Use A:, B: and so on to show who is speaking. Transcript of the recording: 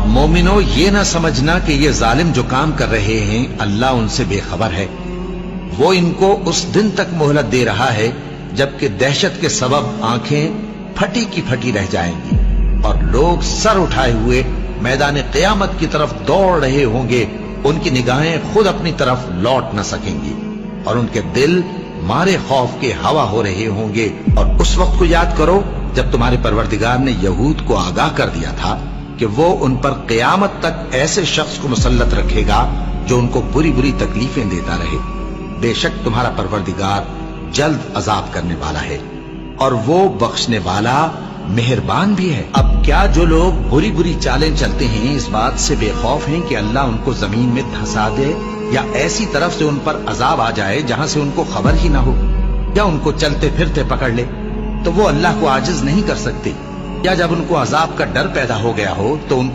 A: मोमिनो, ये ना समझना कि ये जालिम जो काम कर रहे हैं अल्लाह उनसे बेखबर है। वो इनको उस दिन तक मोहलत दे रहा है जबकि दहशत के सबब आंखें फटी की फटी रह जाएंगी और लोग सर उठाए हुए मैदान क़यामत की तरफ दौड़ रहे होंगे। उनकी निगाहें खुद अपनी तरफ लौट न सकेंगी और उनके दिल मारे खौफ के हवा हो रहे होंगे। और उस वक्त को याद करो जब तुम्हारे परवरदिगार ने यहूद को आगाह कर दिया था कि वो उन पर क़यामत तक ऐसे शख्स को मुसल्लत रखेगा जो उनको बुरी बुरी तकलीफें देता रहे। बेशक तुम्हारा परवरदिगार जल्द अजाब करने वाला है और वो बख्शने वाला मेहरबान भी है। अब क्या जो लोग बुरी बुरी चालें चलते हैं इस बात से बेखौफ हैं कि अल्लाह उनको जमीन में धंसा दे या ऐसी तरफ से उन पर अजाब आ जाए जहां से उनको खबर ही ना हो, या उनको चलते फिरते पकड़ ले तो वो अल्लाह को आजिज नहीं कर सकते, या जब उनको अजाब का डर पैदा हो गया हो तो उनको